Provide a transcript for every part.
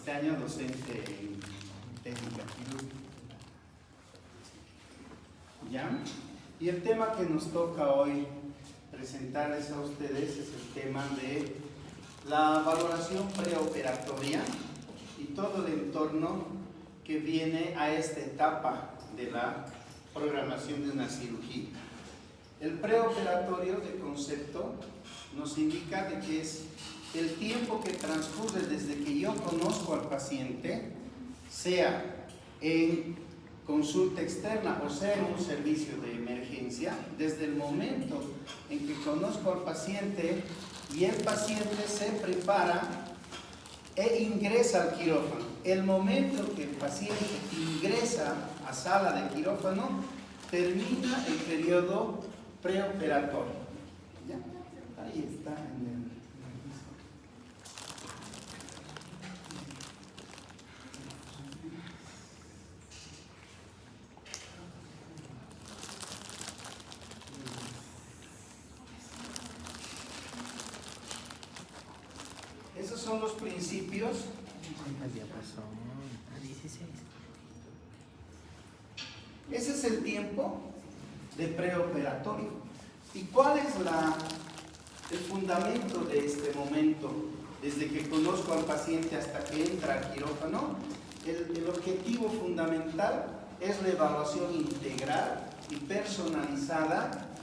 este año docente en técnica quirúrgica. ¿Ya? Y el tema que nos toca hoy presentarles a ustedes es el tema de la valoración preoperatoria y todo el entorno que viene a esta etapa de la programación de una cirugía. El preoperatorio de concepto nos indica de que es el tiempo que transcurre desde que yo conozco al paciente, sea en consulta externa o sea en un servicio de emergencia, desde el momento en que conozco al paciente y el paciente se prepara e ingresa al quirófano. El momento que el paciente ingresa a sala de quirófano, termina el periodo preoperatorio. ¿Ya? Ahí está en el... Esos son los principios. Ese es el tiempo de preoperatorio. ¿Y cuál es el fundamento de este momento? Desde que conozco al paciente hasta que entra al quirófano, el objetivo fundamental es la evaluación integral y personalizada.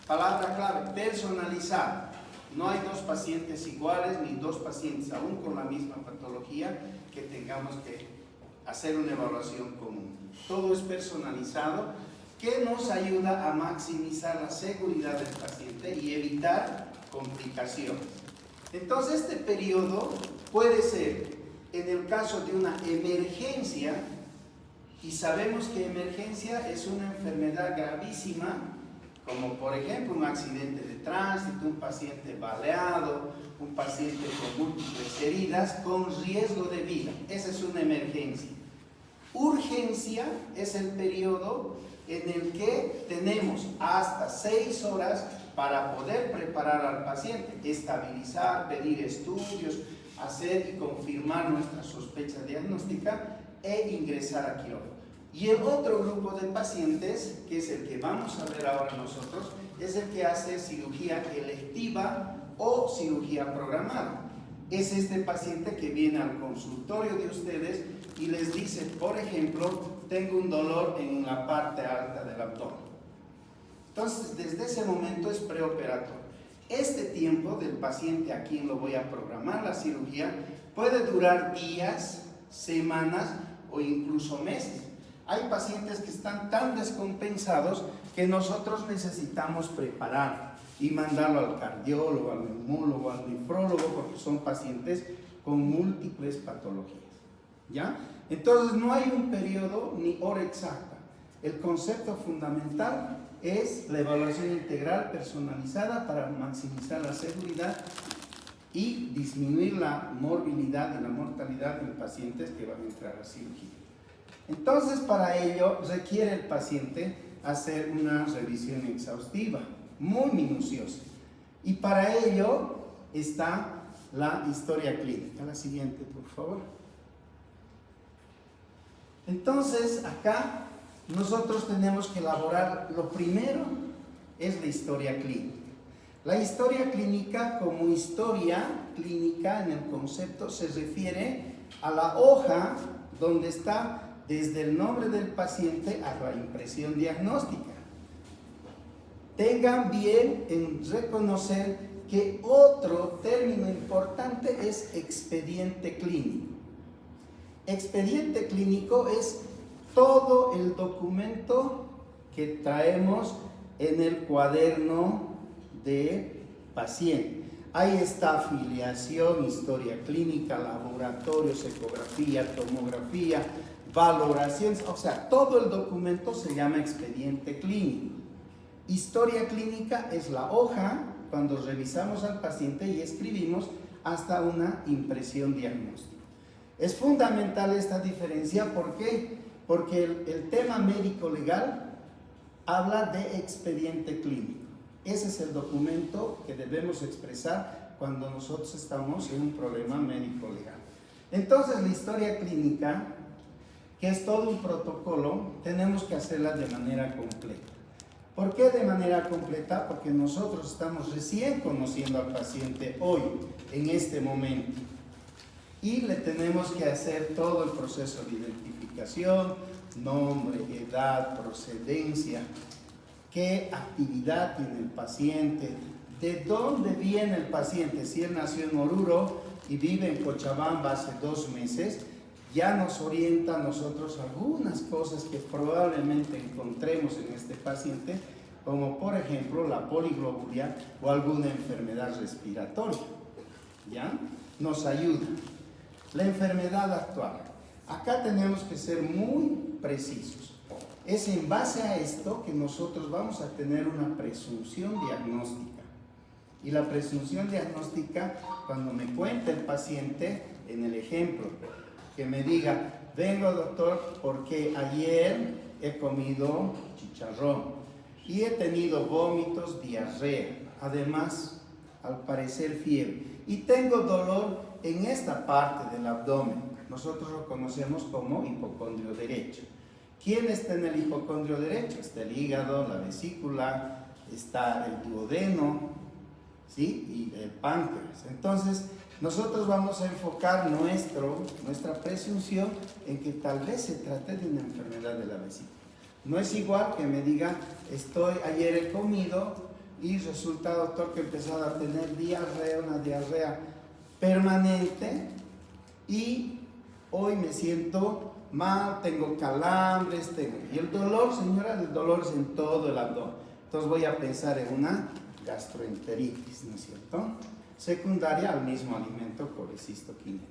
Palabra clave, personalizada. No hay dos pacientes iguales ni dos pacientes aún con la misma patología que tengamos que hacer una evaluación común. Todo es personalizado, que nos ayuda a maximizar la seguridad del paciente y evitar complicaciones. Entonces, este periodo puede ser, en el caso de una emergencia, y sabemos que emergencia es una enfermedad gravísima, como por ejemplo un accidente de tránsito, un paciente baleado, un paciente con múltiples heridas, con riesgo de vida. Esa es una emergencia. Urgencia es el periodo en el que tenemos hasta 6 horas para poder preparar al paciente, estabilizar, pedir estudios, hacer y confirmar nuestra sospecha diagnóstica e ingresar a quirófano. Y el otro grupo de pacientes, que es el que vamos a ver ahora nosotros, es el que hace cirugía electiva o cirugía programada. Es este paciente que viene al consultorio de ustedes y les dice, por ejemplo, tengo un dolor en la parte alta del abdomen. Entonces, desde ese momento es preoperatorio. Este tiempo del paciente a quien lo voy a programar la cirugía puede durar días, semanas o incluso meses. Hay pacientes que están tan descompensados que nosotros necesitamos preparar y mandarlo al cardiólogo, al neumólogo, al nefrólogo, porque son pacientes con múltiples patologías. ¿Ya? Entonces no hay un periodo ni hora exacta. El concepto fundamental es la evaluación integral personalizada para maximizar la seguridad y disminuir la morbilidad y la mortalidad de los pacientes que van a entrar a cirugía. Entonces, para ello requiere el paciente hacer una revisión exhaustiva, muy minuciosa. Y para ello está la historia clínica. La siguiente, por favor. Entonces, acá nosotros tenemos que elaborar, lo primero es la historia clínica. La historia clínica, como historia clínica en el concepto, se refiere a la hoja donde está desde el nombre del paciente a la impresión diagnóstica. Tengan bien en reconocer que otro término importante es expediente clínico. Expediente clínico es todo el documento que traemos en el cuaderno de paciente. Ahí está afiliación, historia clínica, laboratorios, ecografía, tomografía, valoraciones, o sea, todo el documento se llama expediente clínico. Historia clínica es la hoja cuando revisamos al paciente y escribimos hasta una impresión diagnóstica. Es fundamental esta diferencia, ¿por qué? Porque el tema médico legal habla de expediente clínico. Ese es el documento que debemos expresar cuando nosotros estamos en un problema médico legal. Entonces la historia clínica, que es todo un protocolo, tenemos que hacerla de manera completa. ¿Por qué de manera completa? Porque nosotros estamos recién conociendo al paciente hoy, en este momento. Y le tenemos que hacer todo el proceso de identificación, nombre, edad, procedencia, qué actividad tiene el paciente, de dónde viene el paciente. Si él nació en Oruro y vive en Cochabamba hace 2 meses, ya nos orienta a nosotros algunas cosas que probablemente encontremos en este paciente, como por ejemplo la poliglobulia o alguna enfermedad respiratoria. ¿Ya? Nos ayuda. La enfermedad actual. Acá tenemos que ser muy precisos. Es en base a esto que nosotros vamos a tener una presunción diagnóstica. Y la presunción diagnóstica, cuando me cuenta el paciente, en el ejemplo, que me diga, vengo doctor porque ayer he comido chicharrón y he tenido vómitos, diarrea, además, al parecer fiebre, y tengo dolor en esta parte del abdomen. Nosotros lo conocemos como hipocondrio derecho. ¿Quién está en el hipocondrio derecho? Está el hígado, la vesícula, está el duodeno, ¿sí? Y el páncreas. Entonces, nosotros vamos a enfocar nuestra presunción en que tal vez se trate de una enfermedad de la vesícula. No es igual que me diga, ayer he comido y resulta, doctor, que he empezado a tener diarrea, una diarrea permanente, y hoy me siento mal, tengo calambres, y el dolor, señora, el dolor es en todo el abdomen. Entonces voy a pensar en una gastroenteritis, ¿no es cierto? Secundaria al mismo alimento colecistoquímico.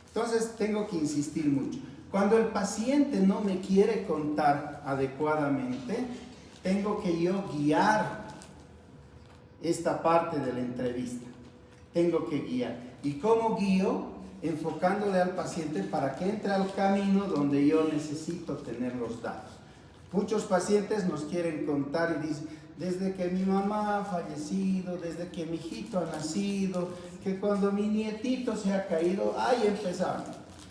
Entonces tengo que insistir mucho. Cuando el paciente no me quiere contar adecuadamente, tengo que yo guiar esta parte de la entrevista. Tengo que guiar. ¿Y cómo guío? Enfocándole al paciente para que entre al camino donde yo necesito tener los datos. Muchos pacientes nos quieren contar y dicen, desde que mi mamá ha fallecido, desde que mi hijito ha nacido, que cuando mi nietito se ha caído, ahí empezaron.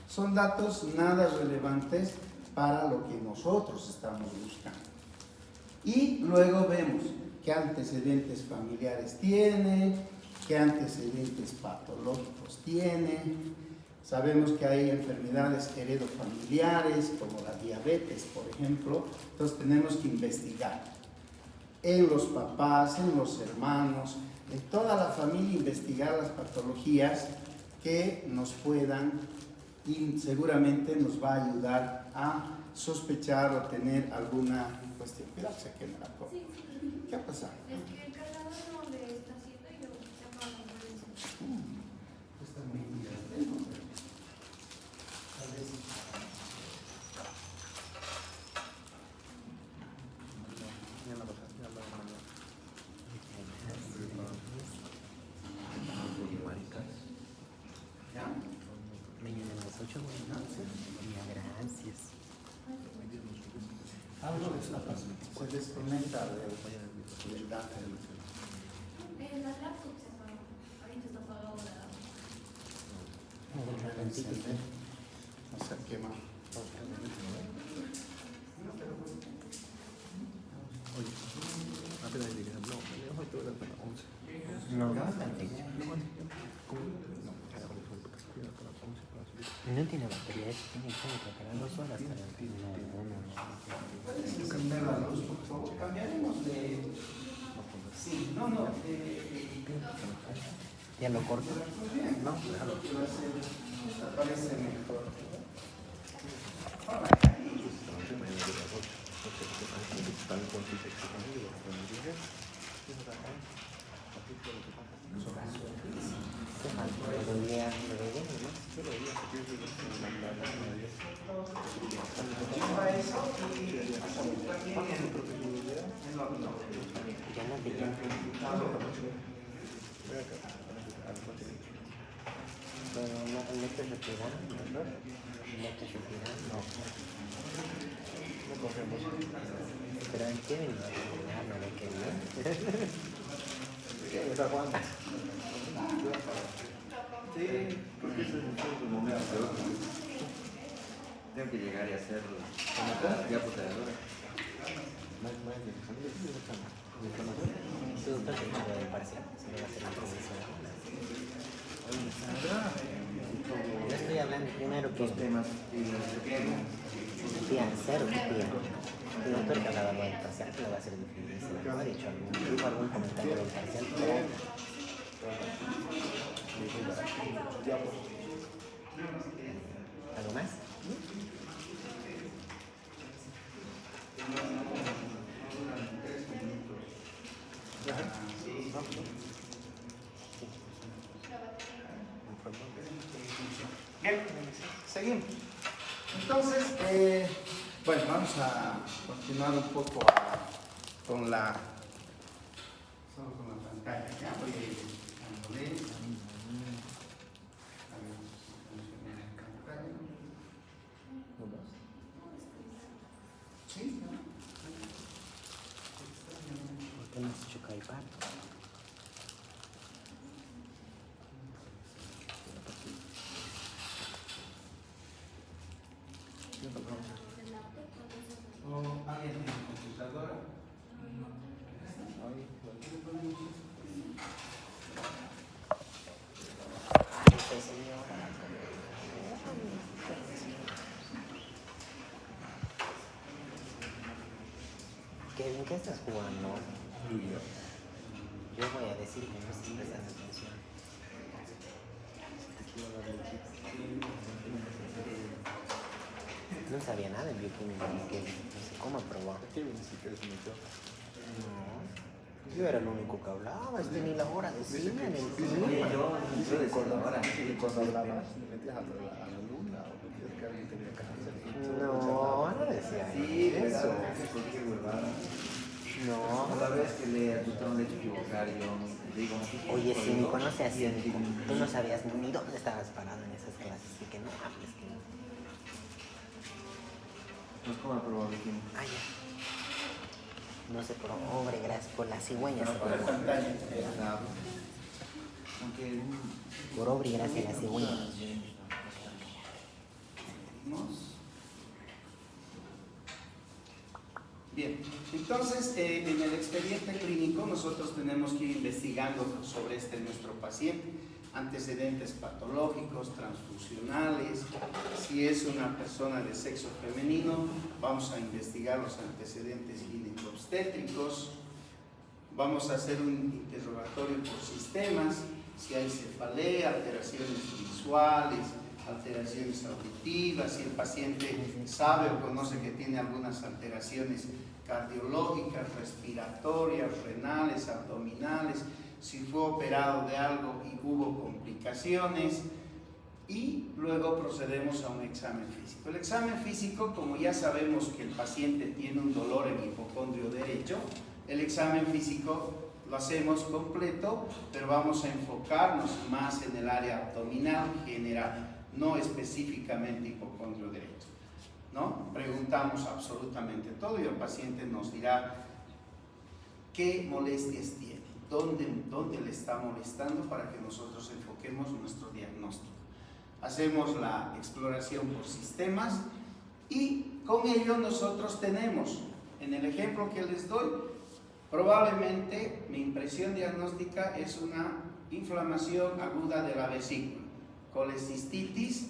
Son datos nada relevantes para lo que nosotros estamos buscando. Y luego vemos qué antecedentes familiares tiene, qué antecedentes patológicos tiene. Sabemos que hay enfermedades heredofamiliares, como la diabetes, por ejemplo. Entonces tenemos que investigar en los papás, en los hermanos, en toda la familia, investigar las patologías que nos puedan y seguramente nos va a ayudar a sospechar o tener alguna cuestión. Cuidado, se quema la copa. ¿Qué ha pasado? Es que el cargador no le está haciendo y yo se apaga por eso. Estas medidas de no, tal vez. Gracias. Algo está pasando. Se desconecta del data. La laptop se apagó. Ahorita está apagado la. Volver a encender. No se quema. Oye, apenas llegué, no, me dejo todo hasta las 11. No, no está fecha. No tiene batería, tiene como preparar 2 horas para el. ¿Puedes encender la luz, por favor? Cambiaremos de. Sí, no. ¿Ya lo corto? Pues bien, No, déjalo. Parece mejor. Lleva eso y también en lo no. Ya no te llamo. Pero no te retiran, ¿no? No te retiran, no. No cogemos. Pero hay que venir a retirar, no le quería. ¿Qué? ¿Está Juan? Sí, porque ese es el momento. Tengo que llegar y hacer la diapositiva. Más de su doctor se echó del parcial, se le va a hacer la entrevista. Yo estoy hablando primero que Dos temas y los pequeños. pían cero, que pían. El doctor que hablaba del parcial, que le va a hacer el entrevista. ¿Ha dicho algún comentario del parcial? ¿Algo más? Bien, seguimos. Entonces, bueno, vamos a continuar un poco con la pantalla. Ya voy dándole. A ver si funciona la pantalla. Sí, ¿no? ¿Por qué no has hecho caipar? ¿O alguien tiene computadora? Kevin, ¿qué estás jugando? Yo voy a decir que no estoy prestando atención. No sabía nada de bioquímica ni Kevin. No sé cómo aprobó. Kevin sí que es mucho. No. Yo era el único que hablaba. Ni la hora de cine en el Oye, cine. yo decía ahora. Y cuando hablabas, le metías a la luna o metías que alguien tenía cáncer. No, no decía Sí, eso. cualquier huevada. No. Cada vez que le no le he hecho equivocar, yo digo, Oye, si me conoce así, tú no sabías ni dónde estabas parado en esas clases. Así que no hables. Que no. pues cómo aprobó Viking. Ah, ya. No se hombre, gracias por las cigüeñas. No, por la pantalla. Aunque Por obra y gracias a las cigüeñas. Bien, entonces en el expediente clínico nosotros tenemos que ir investigando sobre nuestro paciente, antecedentes patológicos, transfusionales, si es una persona de sexo femenino, vamos a investigar los antecedentes gineco-obstétricos, vamos a hacer un interrogatorio por sistemas, si hay cefalea, alteraciones visuales, alteraciones auditivas, si el paciente sabe o conoce que tiene algunas alteraciones cardiológicas, respiratorias, renales, abdominales, si fue operado de algo y hubo complicaciones, y luego procedemos a un examen físico. El examen físico, como ya sabemos que el paciente tiene un dolor en el hipocondrio derecho, el examen físico lo hacemos completo, pero vamos a enfocarnos más en el área abdominal general, no específicamente hipocondrio derecho, ¿no? Preguntamos absolutamente todo y el paciente nos dirá qué molestias tiene, dónde le está molestando para que nosotros enfoquemos nuestro diagnóstico. Hacemos la exploración por sistemas y con ello nosotros tenemos, en el ejemplo que les doy, probablemente mi impresión diagnóstica es una inflamación aguda de la vesícula. Colecistitis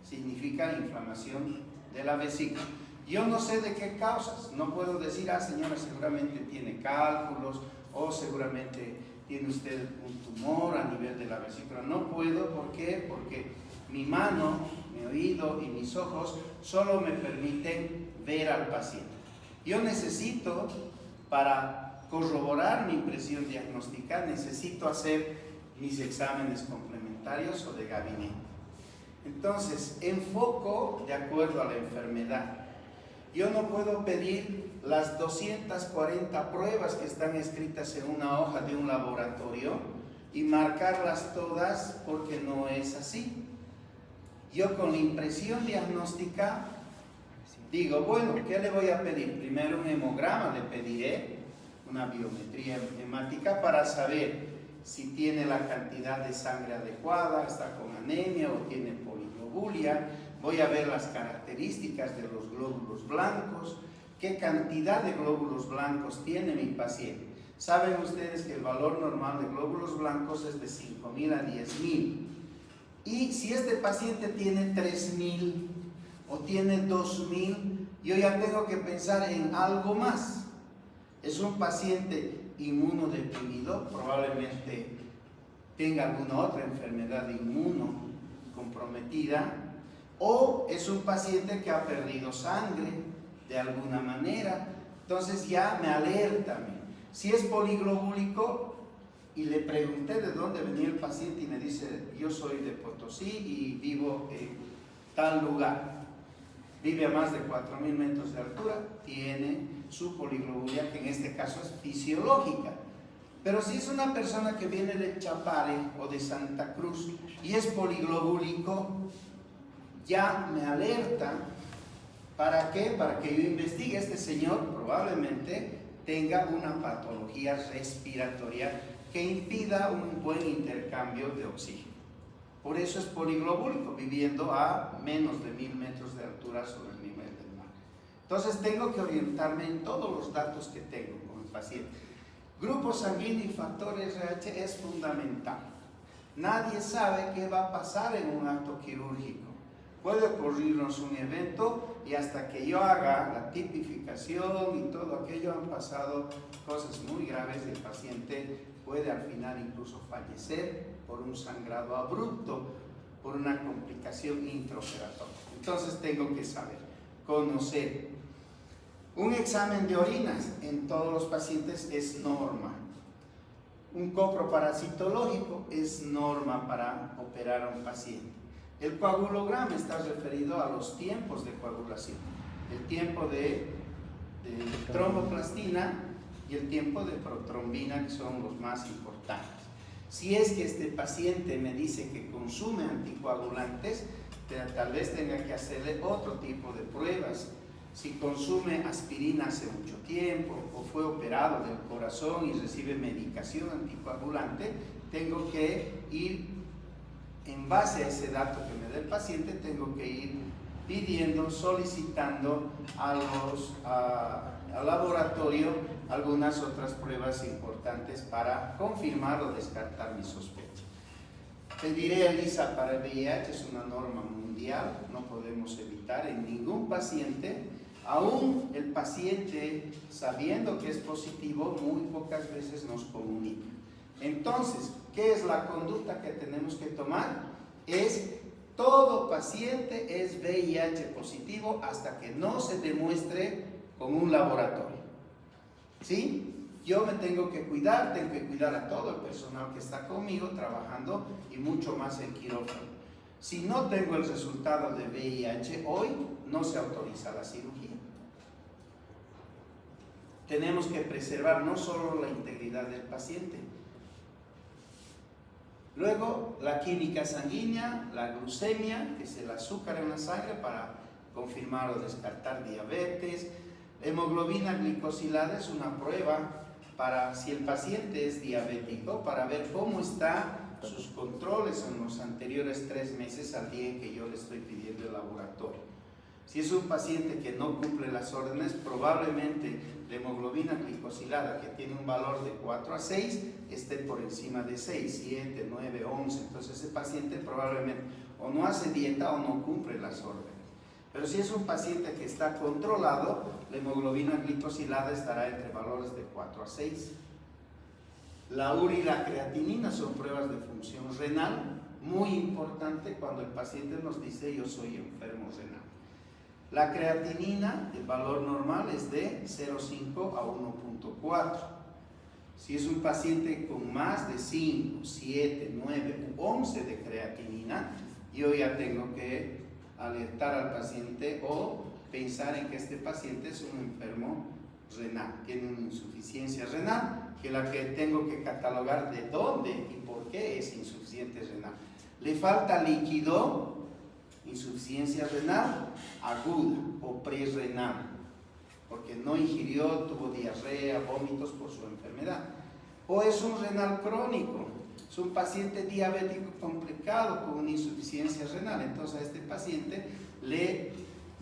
significa inflamación de la vesícula. Yo no sé de qué causas, no puedo decir, señora, seguramente tiene cálculos o seguramente tiene usted un tumor a nivel de la vesícula. No puedo, ¿por qué? Porque mi mano, mi oído y mis ojos solo me permiten ver al paciente. Yo necesito, para corroborar mi impresión diagnóstica, necesito hacer mis exámenes complementarios o de gabinete. Entonces, enfoco de acuerdo a la enfermedad. Yo no puedo pedir las 240 pruebas que están escritas en una hoja de un laboratorio y marcarlas todas porque no es así. Yo con la impresión diagnóstica digo, bueno, ¿qué le voy a pedir? Primero un hemograma, le pediré una biometría hemática para saber si tiene la cantidad de sangre adecuada, está con anemia o tiene poliglobulia. Voy a ver las características de los glóbulos blancos, qué cantidad de glóbulos blancos tiene mi paciente. Saben ustedes que el valor normal de glóbulos blancos es de 5.000 a 10.000. Y si este paciente tiene 3.000 o tiene 2.000, yo ya tengo que pensar en algo más. Es un paciente inmunodeprimido, probablemente tenga alguna otra enfermedad inmuno comprometida, o es un paciente que ha perdido sangre de alguna manera. Entonces ya me alerta a mí. Si es poliglobúlico, y le pregunté de dónde venía el paciente y me dice, yo soy de Potosí y vivo en tal lugar, vive a más de 4.000 metros de altura, tiene su poliglobulia, que en este caso es fisiológica. Pero si es una persona que viene de Chapare o de Santa Cruz y es poliglobúlico, ya me alerta. ¿Para qué? Para que yo investigue. Este señor probablemente tenga una patología respiratoria que impida un buen intercambio de oxígeno. Por eso es poliglobúlico, viviendo a menos de 1.000 metros de altura sobre el nivel del mar. Entonces tengo que orientarme en todos los datos que tengo con el paciente. Grupo sanguíneo y factor RH es fundamental. Nadie sabe qué va a pasar en un acto quirúrgico. Puede ocurrirnos un evento y hasta que yo haga la tipificación y todo aquello han pasado cosas muy graves y el paciente puede al final incluso fallecer por un sangrado abrupto, por una complicación intraoperatoria. Entonces tengo que saber, conocer. Un examen de orinas en todos los pacientes es norma. Un coproparasitológico es norma para operar a un paciente. El coagulograma está referido a los tiempos de coagulación, el tiempo de tromboplastina y el tiempo de protrombina, que son los más importantes. Si es que este paciente me dice que consume anticoagulantes, tal vez tenga que hacerle otro tipo de pruebas. Si consume aspirina hace mucho tiempo o fue operado del corazón y recibe medicación anticoagulante, tengo que ir, en base a ese dato que me dé el paciente, tengo que ir pidiendo, solicitando al laboratorio algunas otras pruebas importantes para confirmar o descartar mi sospecha. Pediré ELISA para el VIH, es una norma mundial, no podemos evitar en ningún paciente. Aún el paciente, sabiendo que es positivo, muy pocas veces nos comunica. Entonces, ¿qué es la conducta que tenemos que tomar? Todo paciente es VIH positivo hasta que no se demuestre con un laboratorio. ¿Sí? Yo me tengo que cuidar a todo el personal que está conmigo trabajando y mucho más en quirófano. Si no tengo el resultado de VIH hoy, no se autoriza la cirugía. Tenemos que preservar no solo la integridad del paciente. Luego, la química sanguínea, la glucemia, que es el azúcar en la sangre para confirmar o descartar diabetes. Hemoglobina glicosilada es una prueba para si el paciente es diabético, para ver cómo están sus controles en los anteriores 3 meses al día en que yo le estoy pidiendo el laboratorio. Si es un paciente que no cumple las órdenes, probablemente la hemoglobina glicosilada, que tiene un valor de 4 a 6, esté por encima de 6, 7, 9, 11. Entonces ese paciente probablemente o no hace dieta o no cumple las órdenes. Pero si es un paciente que está controlado, la hemoglobina glicosilada estará entre valores de 4 a 6. La URI y la creatinina son pruebas de función renal, muy importante cuando el paciente nos dice yo soy enfermo renal. La creatinina, el valor normal es de 0,5 a 1,4. Si es un paciente con más de 5, 7, 9 u 11 de creatinina, yo ya tengo que alertar al paciente o pensar en que este paciente es un enfermo renal, tiene una insuficiencia renal, que la que tengo que catalogar de dónde y por qué es insuficiente renal. Le falta líquido, insuficiencia renal aguda o prerrenal, porque no ingirió, tuvo diarrea, vómitos por su enfermedad. O es un renal crónico, Es un paciente diabético complicado con una insuficiencia renal. Entonces a este paciente le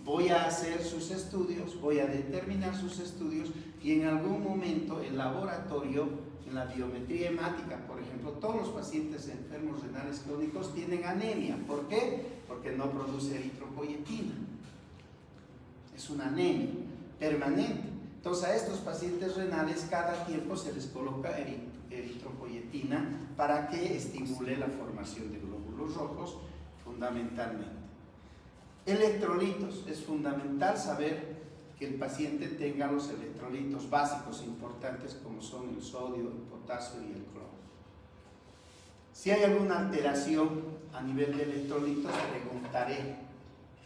voy a hacer sus estudios, voy a determinar sus estudios y en algún momento el laboratorio, en la biometría hemática, por ejemplo, todos los pacientes enfermos renales crónicos tienen anemia. ¿Por qué? Porque no produce eritropoyetina. Es una anemia permanente. Entonces a estos pacientes renales cada tiempo se les coloca eritropoyetina para que estimule la formación de glóbulos rojos fundamentalmente. Electrolitos. Es fundamental saber que el paciente tenga los electrolitos básicos importantes como son el sodio, el potasio y el cloro. Si hay alguna alteración a nivel de electrolitos, preguntaré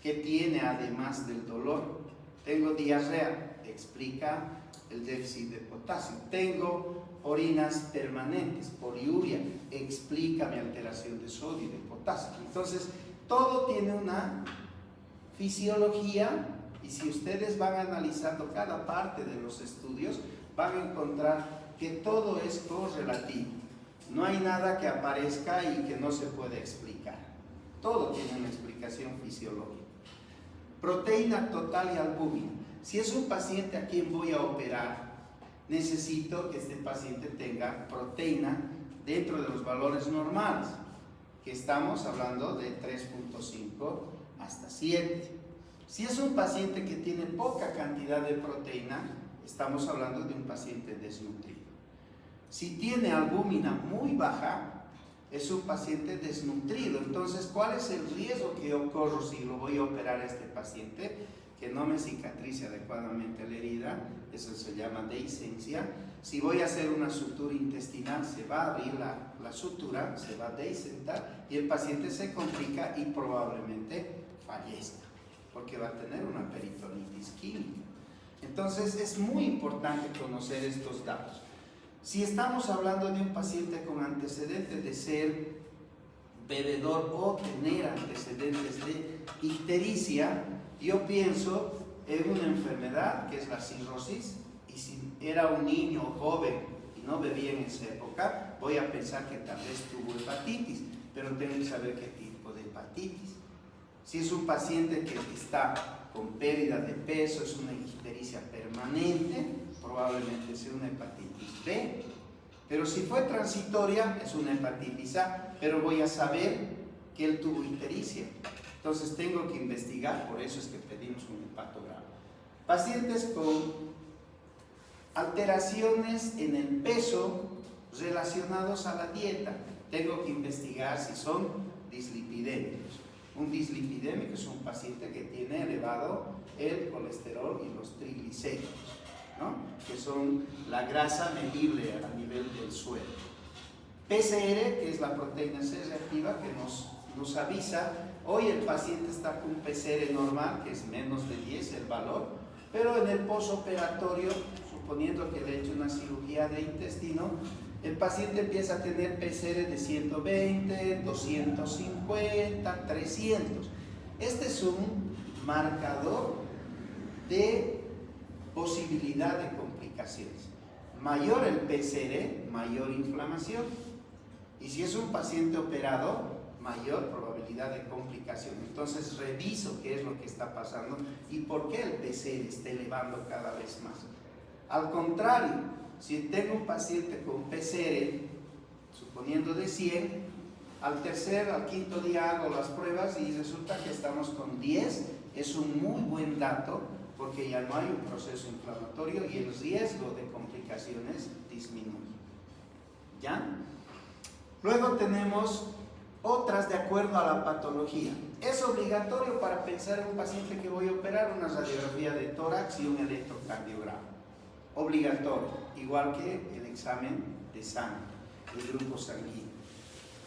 qué tiene además del dolor. Tengo diarrea, explica el déficit de potasio. Tengo orinas permanentes, poliuria, explica mi alteración de sodio y de potasio. Entonces, todo tiene una fisiología y si ustedes van analizando cada parte de los estudios, van a encontrar que todo es correlativo. No hay nada que aparezca y que no se puede explicar. Todo tiene una explicación fisiológica. Proteína total y albúmina. Si es un paciente a quien voy a operar, necesito que este paciente tenga proteína dentro de los valores normales, que estamos hablando de 3.5 hasta 7. Si es un paciente que tiene poca cantidad de proteína, estamos hablando de un paciente desnutrido. Si tiene albúmina muy baja, es un paciente desnutrido. Entonces, ¿cuál es el riesgo que yo corro si lo voy a operar a este paciente? Que no me cicatrice adecuadamente la herida, eso se llama dehiscencia. Si voy a hacer una sutura intestinal, se va a abrir la sutura, se va a dehiscentar y el paciente se complica y probablemente fallezca, porque va a tener una peritonitis química. Entonces es muy importante conocer estos datos. Si estamos hablando de un paciente con antecedentes de ser bebedor o tener antecedentes de ictericia, yo pienso en una enfermedad que es la cirrosis, y si era un niño joven y no bebía en esa época, voy a pensar que tal vez tuvo hepatitis, pero tengo que saber qué tipo de hepatitis. Si es un paciente que está con pérdida de peso, es una ictericia permanente, probablemente sea una hepatitis B. Pero si fue transitoria, es una hepatitis A, pero voy a saber que él tuvo ictericia. Entonces tengo que investigar, por eso es que pedimos un hepatograma. Pacientes con alteraciones en el peso relacionados a la dieta, tengo que investigar si son dislipidémicos. Un dislipidémico es un paciente que tiene elevado el colesterol y los triglicéridos, ¿no? Que son la grasa medible a nivel del suelo. PCR, que es la proteína C reactiva, que nos avisa, hoy el paciente está con un PCR normal, que es menos de 10 el valor, pero en el posoperatorio, suponiendo que le he hecho una cirugía de intestino, el paciente empieza a tener PCR de 120, 250, 300. Este es un marcador de posibilidad de complicaciones. Mayor el PCR, mayor inflamación. Y si es un paciente operado, mayor probabilidad de complicación. Entonces reviso qué es lo que está pasando y por qué el PCR está elevando cada vez más. Al contrario, si tengo un paciente con PCR, suponiendo de 100, al tercer, al quinto día hago las pruebas y resulta que estamos con 10, es un muy buen dato porque ya no hay un proceso inflamatorio y el riesgo de complicaciones disminuye. ¿Ya? Luego tenemos otras de acuerdo a la patología. Es obligatorio para pensar en un paciente que voy a operar una radiografía de tórax y un electrocardiograma. Obligatorio, igual que el examen de sangre, el grupo sanguíneo.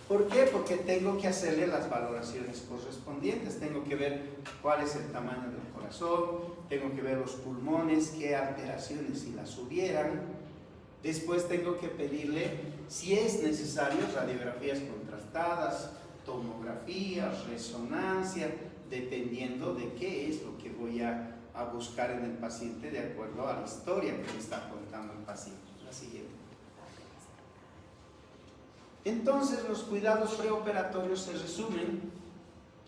¿Por qué? Porque tengo que hacerle las valoraciones correspondientes, tengo que ver cuál es el tamaño del corazón, tengo que ver los pulmones, qué alteraciones si las hubieran. Después tengo que pedirle, si es necesario, radiografías contrastadas, tomografías, resonancia, dependiendo de qué es lo que voy a buscar en el paciente de acuerdo a la historia que me está contando el paciente. La siguiente. Entonces los cuidados preoperatorios se resumen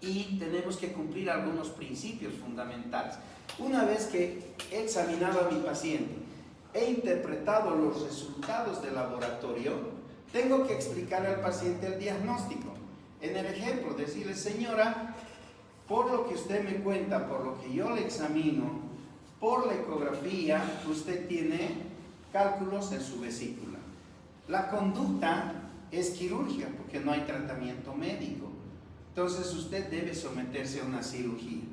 y tenemos que cumplir algunos principios fundamentales. Una vez que he examinado a mi paciente, he interpretado los resultados del laboratorio, tengo que explicarle al paciente el diagnóstico. En el ejemplo, decirle, señora, por lo que usted me cuenta, por lo que yo le examino, por la ecografía, usted tiene cálculos en su vesícula. La conducta es quirúrgica porque no hay tratamiento médico. Entonces usted debe someterse a una cirugía.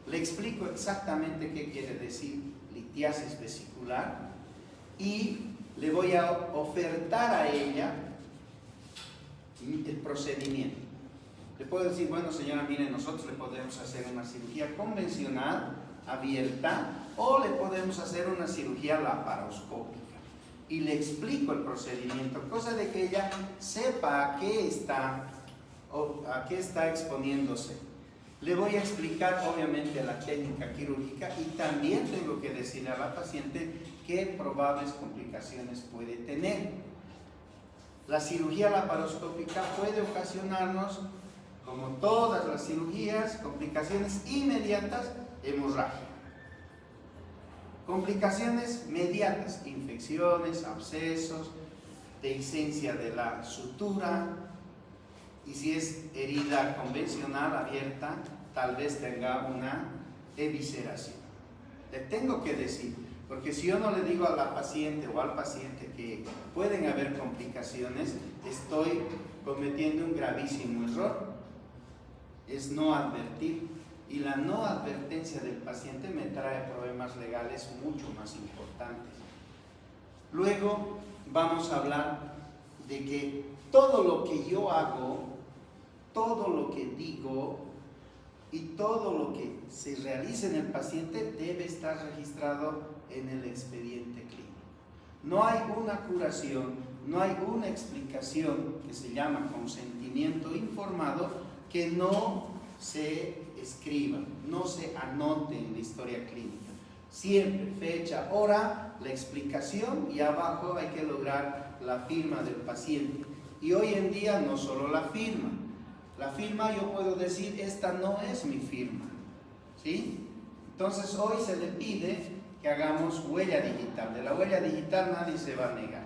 Le explico exactamente qué quiere decir litiasis vesicular y le voy a ofertar a ella el procedimiento. Le puedo decir, bueno señora, mire, nosotros le podemos hacer una cirugía convencional, abierta, o le podemos hacer una cirugía laparoscópica. Y le explico el procedimiento, cosa de que ella sepa a qué está exponiéndose. Le voy a explicar obviamente la técnica quirúrgica y también tengo que decirle a la paciente qué probables complicaciones puede tener. La cirugía laparoscópica puede ocasionarnos, como todas las cirugías, complicaciones inmediatas, hemorragia. Complicaciones mediatas, infecciones, abscesos, dehiscencia de la sutura, y si es herida convencional abierta, tal vez tenga una evisceración. Le tengo que decir, porque si yo no le digo a la paciente o al paciente que pueden haber complicaciones, estoy cometiendo un gravísimo error. Es no advertir, y la no advertencia del paciente me trae problemas legales mucho más importantes. Luego vamos a hablar de que todo lo que yo hago, todo lo que digo y todo lo que se realice en el paciente debe estar registrado en el expediente clínico. No hay una curación, no hay una explicación que se llama consentimiento informado que no se escriba, no se anote en la historia clínica. Siempre fecha, hora, la explicación y abajo hay que lograr la firma del paciente. Y hoy en día no solo la firma yo puedo decir, esta no es mi firma, ¿sí? Entonces hoy se le pide que hagamos huella digital. De la huella digital nadie se va a negar,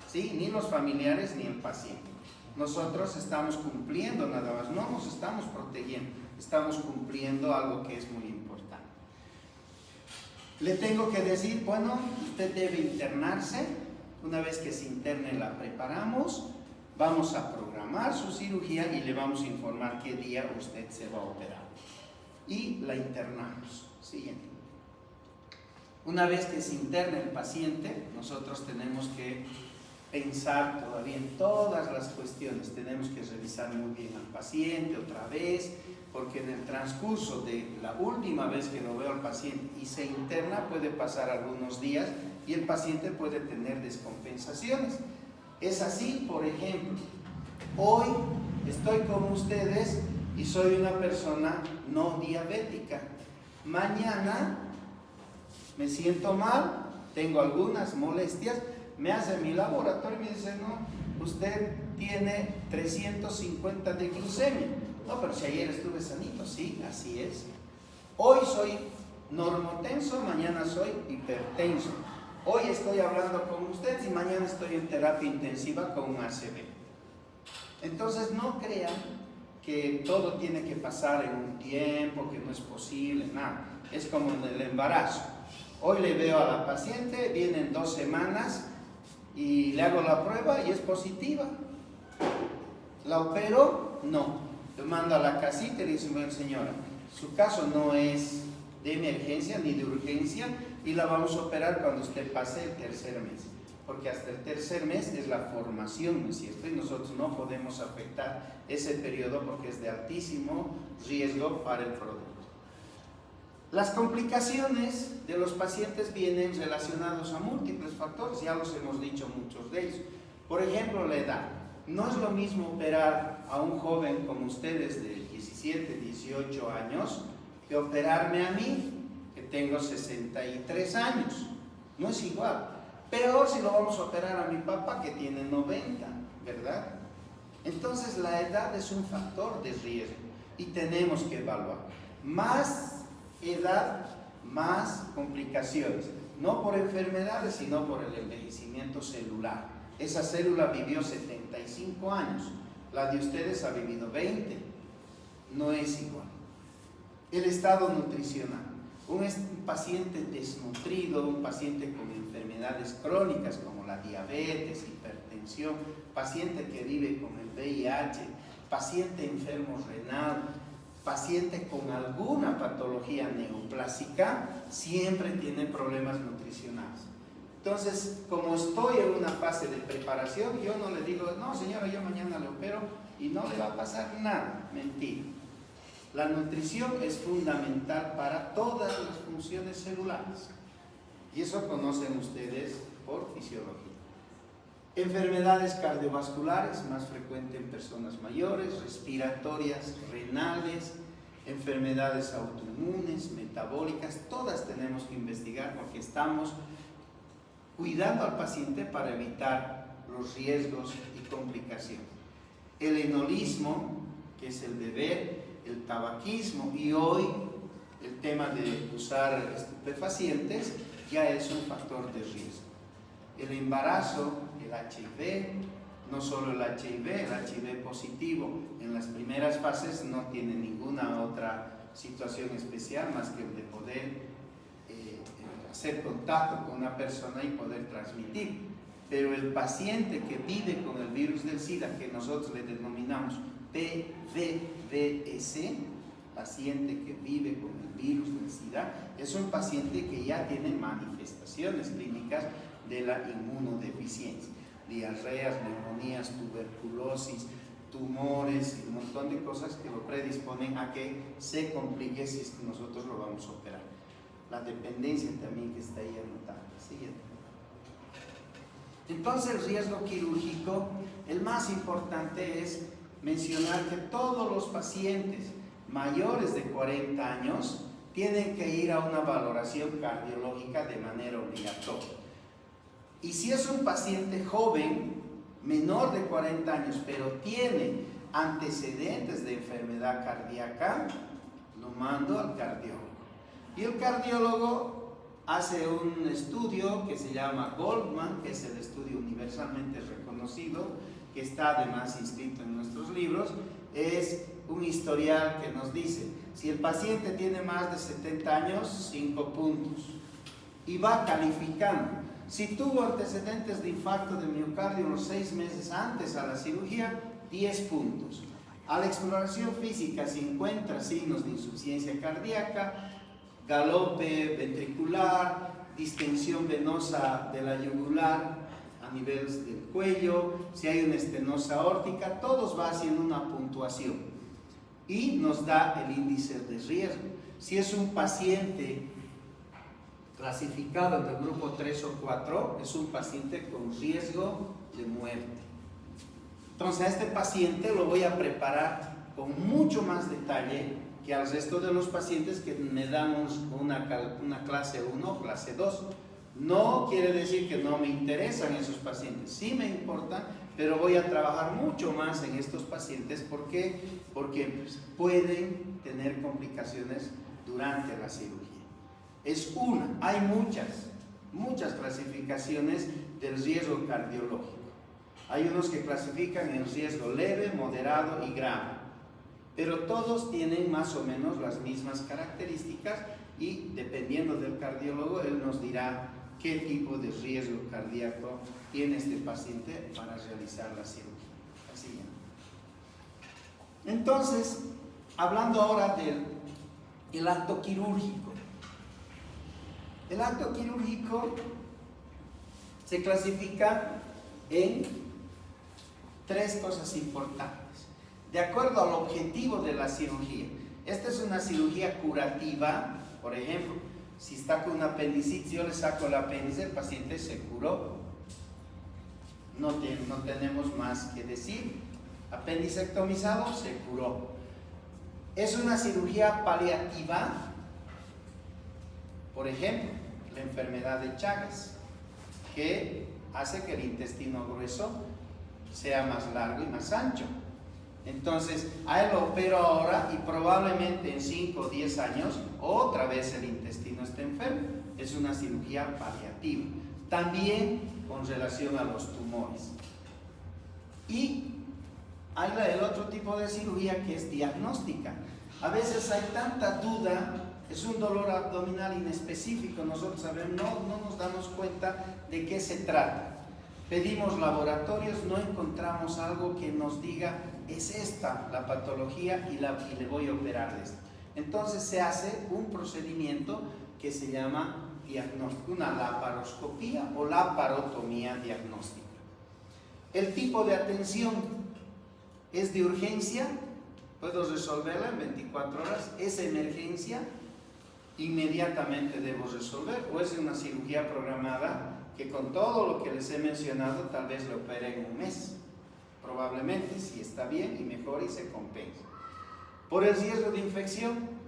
¿sí? Ni los familiares ni el paciente. Nosotros estamos cumpliendo nada más, no nos estamos protegiendo, estamos cumpliendo algo que es muy importante. Le tengo que decir, bueno, usted debe internarse. Una vez que se interne la preparamos, vamos a programar su cirugía y le vamos a informar qué día usted se va a operar. Y la internamos. Siguiente. Una vez que se interna el paciente, nosotros tenemos que pensar todavía en todas las cuestiones. Tenemos que revisar muy bien al paciente otra vez, porque en el transcurso de la última vez que lo veo al paciente y se interna puede pasar algunos días y el paciente puede tener descompensaciones. Es así, por ejemplo, hoy estoy con ustedes y soy una persona no diabética. Mañana me siento mal, tengo algunas molestias, me hace mi laboratorio y me dice, no, usted tiene 350 de glucemia. No, pero si ayer estuve sanito, sí, así es. Hoy soy normotenso, mañana soy hipertenso. Hoy estoy hablando con ustedes y mañana estoy en terapia intensiva con un ACV. Entonces no crean que todo tiene que pasar en un tiempo, que no es posible, nada. Es como en el embarazo. Hoy le veo a la paciente, vienen 2 semanas y le hago la prueba y es positiva. ¿La opero? No. Le mando a la casita y le dice, bueno señora, su caso no es de emergencia ni de urgencia y la vamos a operar cuando usted pase el 3er mes, porque hasta el 3er mes es la formación, ¿no es cierto? Y nosotros no podemos afectar ese periodo porque es de altísimo riesgo para el producto. Las complicaciones de los pacientes vienen relacionados a múltiples factores, ya los hemos dicho muchos de ellos. Por ejemplo, la edad. No es lo mismo operar a un joven como ustedes de 17, 18 años que operarme a mí, que tengo 63 años. No es igual. Peor si lo vamos a operar a mi papá que tiene 90, ¿verdad? Entonces la edad es un factor de riesgo y tenemos que evaluar. Más edad, más complicaciones. No por enfermedades, sino por el envejecimiento celular. Esa célula vivió 75 años, la de ustedes ha vivido 20. No es igual. El estado nutricional. Un paciente desnutrido, un paciente con enfermedades crónicas como la diabetes, hipertensión, paciente que vive con el VIH, paciente enfermo renal, paciente con alguna patología neoplásica, siempre tiene problemas nutricionales. Entonces, como estoy en una fase de preparación, yo no le digo, no señora, yo mañana le opero y no le va a pasar nada. Mentira. La nutrición es fundamental para todas las funciones celulares. Y eso conocen ustedes por fisiología. Enfermedades cardiovasculares, más frecuente en personas mayores, respiratorias, renales, enfermedades autoinmunes, metabólicas, todas tenemos que investigar porque estamos cuidando al paciente para evitar los riesgos y complicaciones. El enolismo, que es el beber, el tabaquismo, y hoy el tema de usar estupefacientes ya es un factor de riesgo. El embarazo, el HIV, no solo el HIV positivo en las primeras fases no tiene ninguna otra situación especial más que el de poder hacer contacto con una persona y poder transmitir. Pero el paciente que vive con el virus del SIDA, que nosotros le denominamos PVVS, paciente que vive con el virus del SIDA, es un paciente que ya tiene manifestaciones clínicas de la inmunodeficiencia, diarreas, neumonías, tuberculosis, tumores, un montón de cosas que lo predisponen a que se complique si es que nosotros lo vamos a operar. La dependencia también que está ahí anotada. Siguiente. Entonces el riesgo quirúrgico, el más importante es mencionar que todos los pacientes mayores de 40 años tienen que ir a una valoración cardiológica de manera obligatoria. Y si es un paciente joven, menor de 40 años, pero tiene antecedentes de enfermedad cardíaca, lo mando al cardiólogo. Y el cardiólogo hace un estudio que se llama Goldman, que es el estudio universalmente reconocido, que está además inscrito en nuestros libros. Es un historial que nos dice, si el paciente tiene más de 70 años, 5 puntos. Y va calificando. Si tuvo antecedentes de infarto de miocardio en los 6 meses antes a la cirugía, 10 puntos. A la exploración física se encuentran signos de insuficiencia cardíaca, galope ventricular, distensión venosa de la yugular a nivel del cuello, si hay una estenosis aórtica, todos va haciendo una puntuación y nos da el índice de riesgo. Si es un paciente clasificado en el grupo 3 o 4, es un paciente con riesgo de muerte. Entonces a este paciente lo voy a preparar con mucho más detalle que al resto de los pacientes que me damos una clase 1 o clase 2. No quiere decir que no me interesan esos pacientes, sí me importan, pero voy a trabajar mucho más en estos pacientes. ¿Por qué? Porque pueden tener complicaciones durante la cirugía. Es una, hay muchas clasificaciones del riesgo cardiológico. Hay unos que clasifican en riesgo leve, moderado y grave, pero todos tienen más o menos las mismas características y dependiendo del cardiólogo, él nos dirá qué tipo de riesgo cardíaco tiene este paciente para realizar la cirugía. Así ya. Entonces, hablando ahora del acto quirúrgico. El acto quirúrgico se clasifica en 3 cosas importantes. De acuerdo al objetivo de la cirugía. Esta es una cirugía curativa, por ejemplo, si está con una apendicitis, yo le saco el apéndice, el paciente se curó. No tenemos más que decir. Apendicectomizado, se curó. Es una cirugía paliativa, por ejemplo, la enfermedad de Chagas, que hace que el intestino grueso sea más largo y más ancho. Entonces, a él lo opero ahora y probablemente en 5 o 10 años otra vez el intestino está enfermo. Es una cirugía paliativa. También con relación a los tumores. Y hay el otro tipo de cirugía que es diagnóstica. A veces hay tanta duda, es un dolor abdominal inespecífico, nosotros sabemos, no nos damos cuenta de qué se trata. Pedimos laboratorios, no encontramos algo que nos diga, es esta la patología y le voy a operar de esto. Entonces se hace un procedimiento que se llama diagnóstico, una laparoscopía o laparotomía diagnóstica. El tipo de atención es de urgencia, puedo resolverla en 24 horas, es emergencia, inmediatamente debo resolver, o es una cirugía programada que con todo lo que les he mencionado tal vez lo opere en un mes, probablemente, si está bien y mejor y se compensa. Por el riesgo de infección,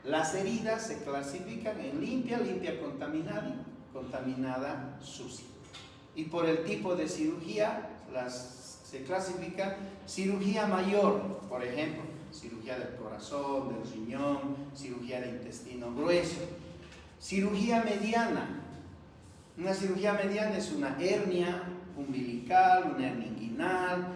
las heridas se clasifican en limpia, contaminada y contaminada, sucia. Y por el tipo de cirugía, se clasifican cirugía mayor, por ejemplo, cirugía del corazón, del riñón, cirugía de intestino grueso. Cirugía mediana. Una cirugía mediana es una hernia umbilical, una hernia inguinal,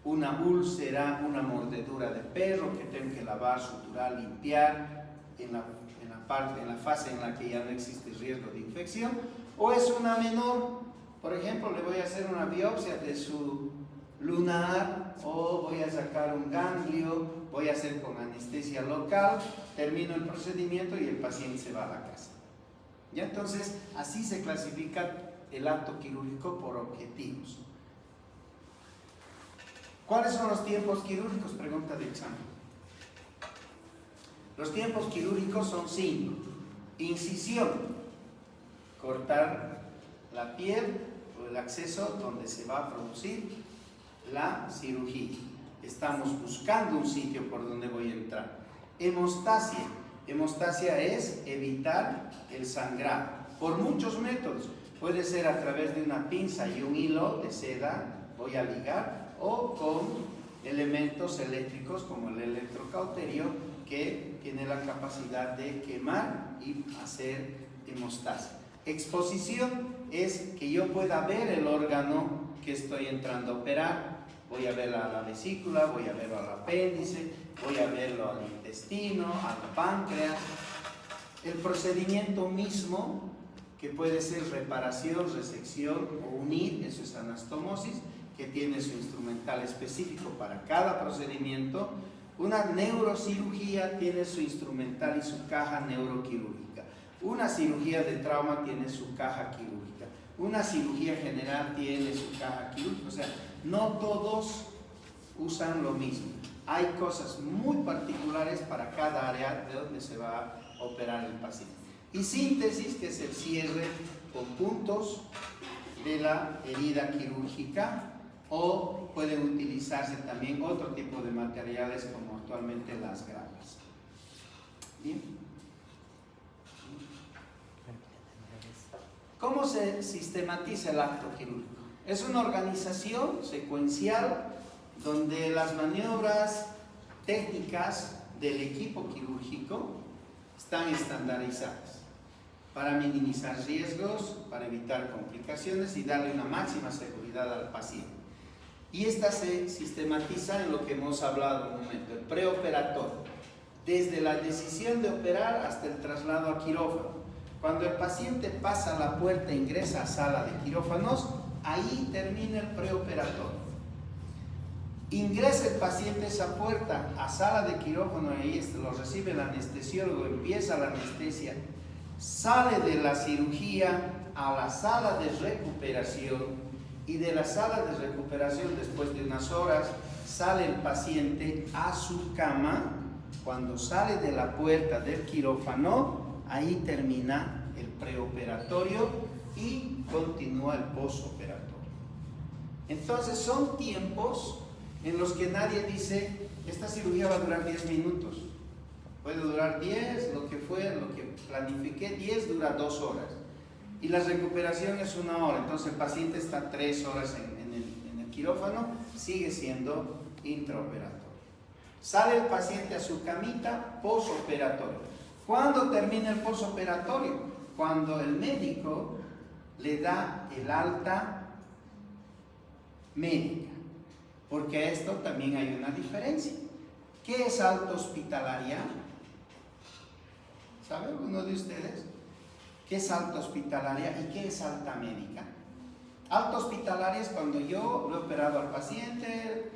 una úlcera, una mordedura de perro que tengo que lavar, suturar, limpiar en la fase en la que ya no existe riesgo de infección. O es una menor, por ejemplo, le voy a hacer una biopsia de su lunar o voy a sacar un ganglio, voy a hacer con anestesia local, termino el procedimiento y el paciente se va a la casa. ¿Ya? Entonces, así se clasifica el acto quirúrgico por objetivos. ¿Cuáles son los tiempos quirúrgicos? Pregunta de examen. Los tiempos quirúrgicos son 5. Incisión, cortar la piel o el acceso donde se va a producir la cirugía. Estamos buscando un sitio por donde voy a entrar. Hemostasia. Hemostasia es evitar el sangrado por muchos métodos. Puede ser a través de una pinza y un hilo de seda, voy a ligar, o con elementos eléctricos como el electrocauterio que tiene la capacidad de quemar y hacer hemostasia. Exposición es que yo pueda ver el órgano que estoy entrando a operar. Voy a ver a la vesícula, voy a verlo al apéndice, voy a verlo al intestino, al páncreas. El procedimiento mismo, que puede ser reparación, resección o unir, eso es anastomosis, que tiene su instrumental específico para cada procedimiento. Una neurocirugía tiene su instrumental y su caja neuroquirúrgica. Una cirugía de trauma tiene su caja quirúrgica. Una cirugía general tiene su caja quirúrgica. O sea, no todos usan lo mismo. Hay cosas muy particulares para cada área de donde se va a operar el paciente. Y síntesis, que es el cierre con puntos de la herida quirúrgica, o pueden utilizarse también otro tipo de materiales como actualmente las grapas. Bien. ¿Cómo se sistematiza el acto quirúrgico? Es una organización secuencial donde las maniobras técnicas del equipo quirúrgico están estandarizadas para minimizar riesgos, para evitar complicaciones y darle una máxima seguridad al paciente. Y esta se sistematiza en lo que hemos hablado un momento, el preoperatorio, desde la decisión de operar hasta el traslado a quirófano. Cuando el paciente pasa la puerta e ingresa a sala de quirófanos, ahí termina el preoperatorio. Ingresa el paciente a esa puerta a sala de quirófano, ahí lo recibe el anestesiólogo, empieza la anestesia, sale de la cirugía a la sala de recuperación, y de la sala de recuperación después de unas horas sale el paciente a su cama. Cuando sale de la puerta del quirófano, ahí termina el preoperatorio y continúa el posoperatorio. Entonces son tiempos en los que nadie dice, esta cirugía va a durar 10 minutos. Puede durar 10, lo que planifiqué, 10 dura 2 horas. Y la recuperación es 1 hora, entonces el paciente está 3 horas en el quirófano, sigue siendo intraoperatorio. Sale el paciente a su camita posoperatorio. ¿Cuándo termina el posoperatorio? Cuando el médico le da el alta médica, porque a esto también hay una diferencia. ¿Qué es alta hospitalaria? ¿Sabe alguno de ustedes qué es alta hospitalaria y qué es alta médica? Alta hospitalaria es cuando yo lo he operado al paciente,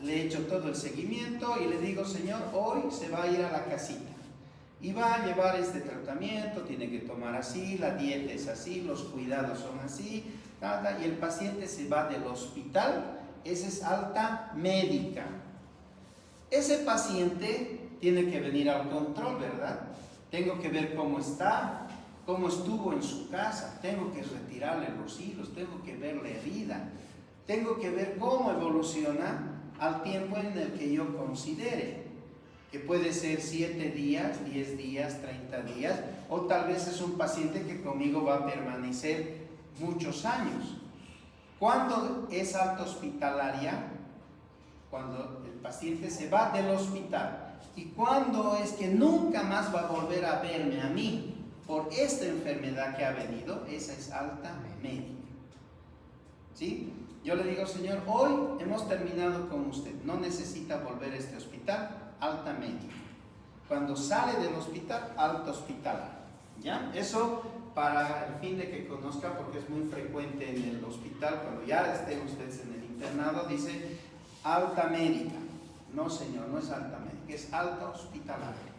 le he hecho todo el seguimiento y le digo, señor, hoy se va a ir a la casita y va a llevar este tratamiento, tiene que tomar así, la dieta es así, los cuidados son así, y el paciente se va del hospital. Esa es alta médica. Ese paciente tiene que venir al control, ¿verdad? Tengo que ver cómo está, cómo estuvo en su casa, tengo que retirarle los hilos, tengo que ver la herida, tengo que ver cómo evoluciona al tiempo en el que yo considere, que puede ser 7 días, 10 días, 30 días, o tal vez es un paciente que conmigo va a permanecer muchos años. ¿Cuándo es alta hospitalaria? Cuando el paciente se va del hospital. ¿Y cuándo es que nunca más va a volver a verme a mí por esta enfermedad que ha venido? Esa es alta médica. ¿Sí? Yo le digo, señor, hoy hemos terminado con usted, no necesita volver a este hospital, alta médica. Cuando sale del hospital, alta hospitalaria. ¿Ya? Eso para el fin de que conozca, porque es muy frecuente en el hospital, cuando ya estén ustedes en el internado, dice alta médica. No, señor, no es alta médica, es alta hospitalaria.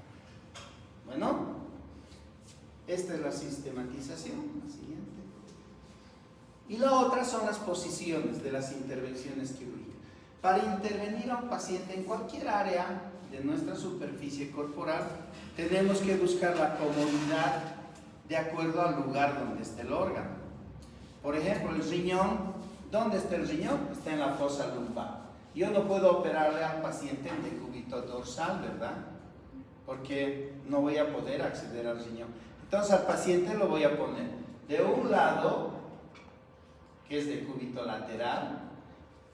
Bueno, esta es la sistematización, la siguiente. Y la otra son las posiciones de las intervenciones quirúrgicas. Para intervenir a un paciente en cualquier área de nuestra superficie corporal, tenemos que buscar la comodidad de acuerdo al lugar donde esté el órgano. Por ejemplo, el riñón, ¿dónde está el riñón? Está en la fosa lumbar. Yo no puedo operarle al paciente en decúbito dorsal, ¿verdad? Porque no voy a poder acceder al riñón. Entonces al paciente lo voy a poner de un lado, que es decúbito lateral,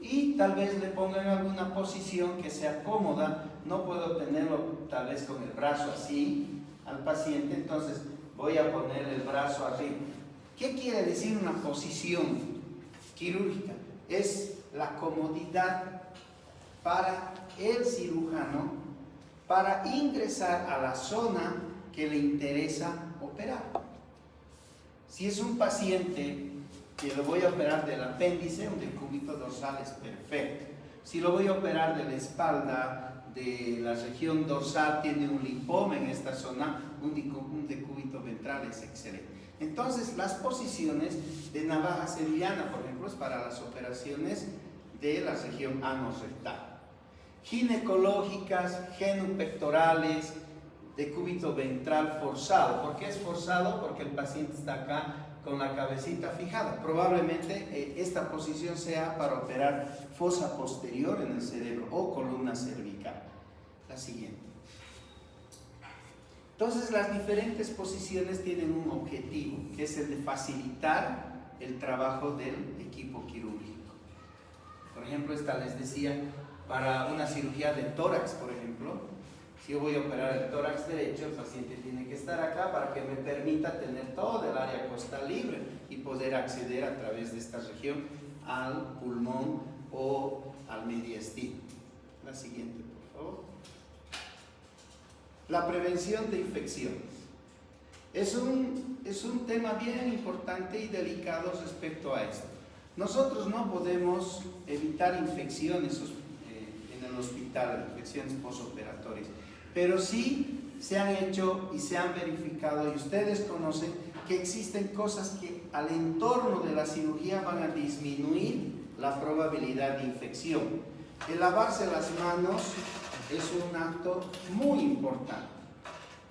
y tal vez le ponga en alguna posición que sea cómoda. No puedo tenerlo tal vez con el brazo así al paciente, entonces voy a poner el brazo arriba. ¿Qué quiere decir una posición quirúrgica? Es la comodidad para el cirujano para ingresar a la zona que le interesa operar. Si es un paciente que lo voy a operar del apéndice, un decúbito dorsal es perfecto. Si lo voy a operar de la espalda, de la región dorsal, tiene un linfoma en esta zona, un decúbito ventral es excelente. Entonces, las posiciones de navaja sevillana, por ejemplo, es para las operaciones de la región anorrectal. Ginecológicas, genupectorales, decúbito ventral forzado. ¿Por qué es forzado? Porque el paciente está acá con la cabecita fijada. Probablemente esta posición sea para operar fosa posterior en el cerebro o columna cervical. La siguiente. Entonces, las diferentes posiciones tienen un objetivo, que es el de facilitar el trabajo del equipo quirúrgico. Por ejemplo, esta les decía, para una cirugía de tórax, por ejemplo, si yo voy a operar el tórax derecho, el paciente tiene que estar acá para que me permita tener todo el área costal libre y poder acceder a través de esta región al pulmón o al mediastino. La siguiente, por favor. La prevención de infecciones. Es un tema bien importante y delicado respecto a esto. Nosotros no podemos evitar infecciones en el hospital, infecciones posoperatorias, pero sí se han hecho y se han verificado, y ustedes conocen que existen cosas que al entorno de la cirugía van a disminuir la probabilidad de infección. El lavarse las manos es un acto muy importante.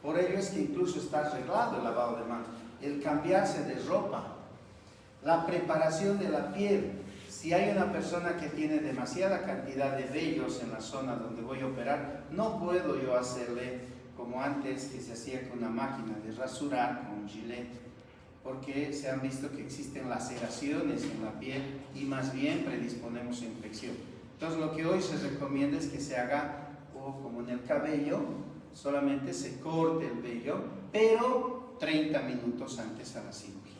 Por ello es que incluso está arreglado el lavado de manos. El cambiarse de ropa, la preparación de la piel. Si hay una persona que tiene demasiada cantidad de vellos en la zona donde voy a operar, no puedo yo hacerle como antes, que se hacía con una máquina de rasurar, con un gilet porque se han visto que existen laceraciones en la piel y más bien predisponemos a infección. Entonces lo que hoy se recomienda es que se haga, o como en el cabello, solamente se corte el vello, pero 30 minutos antes a la cirugía.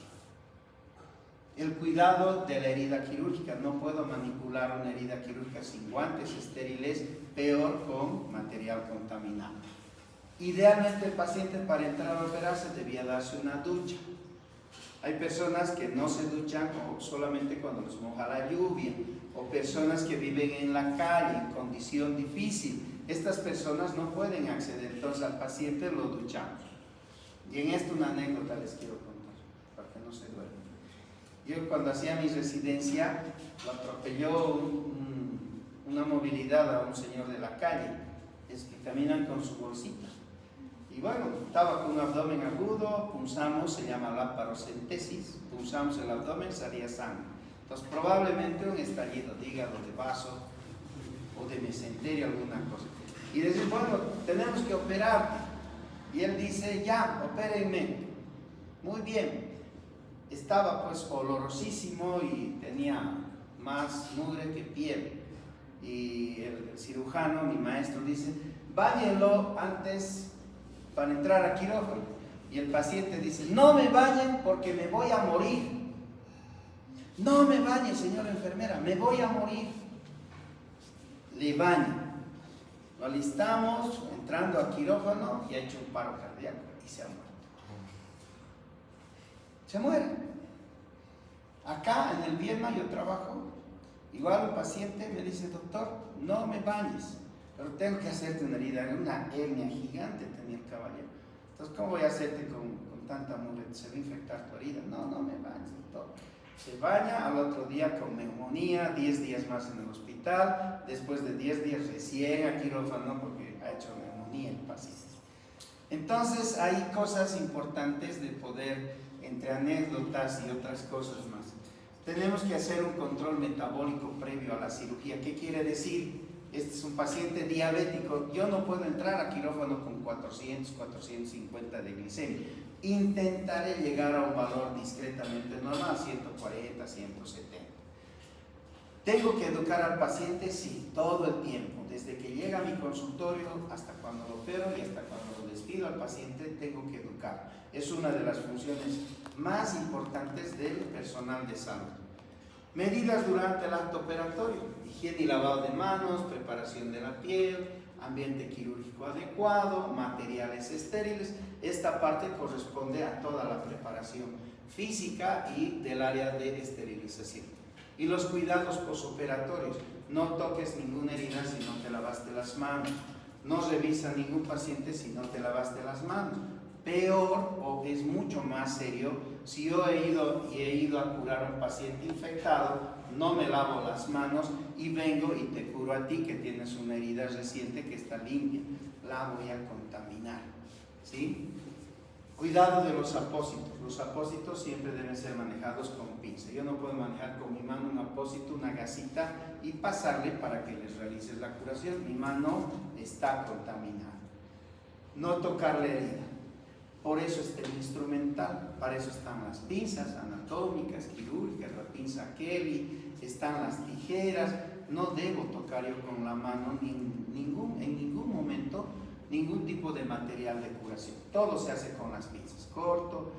El cuidado de la herida quirúrgica, no puedo manipular una herida quirúrgica sin guantes estériles, peor con material contaminado. Idealmente el paciente para entrar a operarse debía darse una ducha. Hay personas que no se duchan o solamente cuando les moja la lluvia, o personas que viven en la calle en condición difícil. Estas personas no pueden acceder, entonces al paciente lo duchamos. Y en esto una anécdota les quiero contar, para que no se duerman. Yo cuando hacía mi residencia, lo atropelló una movilidad a un señor de la calle, es que caminan con su bolsita. Y bueno, estaba con un abdomen agudo, punzamos, se llama laparocentesis, punzamos el abdomen, salía sangre. Entonces probablemente un estallido de hígado, de vaso o de mesenterio, alguna cosa. Y decir, bueno, tenemos que operarte. Y él dice, ya, opérenme. Muy bien. Estaba pues olorosísimo y tenía más mugre que piel. Y el cirujano, mi maestro, dice, báñenlo antes para entrar a quirófano. Y el paciente dice, no me bañen porque me voy a morir. No me bañe, señora enfermera, me voy a morir. Le bañan. Lo alistamos, entrando a quirófano y ha hecho un paro cardíaco y se ha muerto. Se muere. Acá en el Viedma yo trabajo. Igual un paciente me dice, doctor, no me bañes, pero tengo que hacerte una herida, una hernia gigante tenía el caballero. Entonces, ¿cómo voy a hacerte con tanta mugre? ¿Se va a infectar tu herida? No, no me bañes, doctor. Se baña, al otro día con neumonía, 10 días más en el hospital, después de 10 días recién a quirófano porque ha hecho neumonía el paciente. Entonces hay cosas importantes de poder, entre anécdotas y otras cosas más. Tenemos que hacer un control metabólico previo a la cirugía. ¿Qué quiere decir? Este es un paciente diabético, yo no puedo entrar a quirófano con 400, 450 de glicemia. Intentaré llegar a un valor discretamente normal, 140, 170. ¿Tengo que educar al paciente? Sí, todo el tiempo. Desde que llega a mi consultorio hasta cuando lo opero y hasta cuando lo despido al paciente, tengo que educar. Es una de las funciones más importantes del personal de salud. Medidas durante el acto operatorio: higiene y lavado de manos, preparación de la piel, ambiente quirúrgico adecuado, materiales estériles. Esta parte corresponde a toda la preparación física y del área de esterilización. Y los cuidados posoperatorios: no toques ninguna herida si no te lavaste las manos, no revisa ningún paciente si no te lavaste las manos. Peor, o es mucho más serio, si yo he ido a curar a un paciente infectado, no me lavo las manos y vengo y te curo a ti que tienes una herida reciente que está limpia, la voy a contaminar, ¿sí? Cuidado de los apósitos. Los apósitos siempre deben ser manejados con pinza. Yo no puedo manejar con mi mano un apósito, una gasita y pasarle para que les realices la curación. Mi mano está contaminada. No tocar la herida. Por eso está el instrumental, para eso están las pinzas anatómicas, quirúrgicas, la pinza Kelly, están las tijeras. No debo tocar yo con la mano en ningún momento ningún tipo de material de curación. Todo se hace con las pinzas. Corto,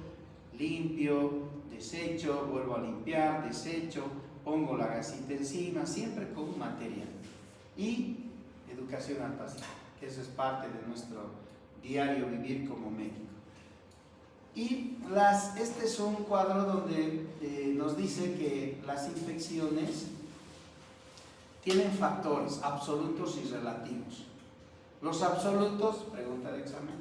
limpio, desecho, vuelvo a limpiar, desecho, pongo la gasita encima, siempre con un material. Y educación al paciente, que eso es parte de nuestro diario vivir como médico. Y este es un cuadro donde nos dice que las infecciones tienen factores absolutos y relativos. Los absolutos, pregunta de examen,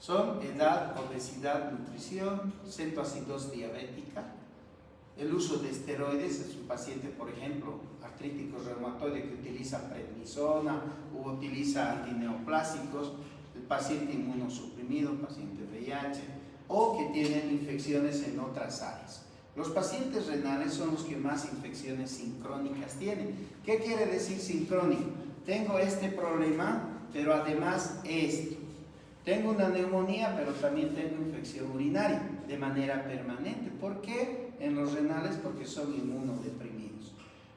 son edad, obesidad, nutrición, cetoacidosis diabética, el uso de esteroides. Es un paciente, por ejemplo, artrítico reumatoide que utiliza prednisona o utiliza antineoplásicos, el paciente inmunosuprimido, paciente VIH, o que tienen infecciones en otras áreas. Los pacientes renales son los que más infecciones sincrónicas tienen. ¿Qué quiere decir sincrónico? Tengo este problema, pero además esto. Tengo una neumonía, pero también tengo infección urinaria de manera permanente. ¿Por qué en los renales? Porque son inmunodeprimidos.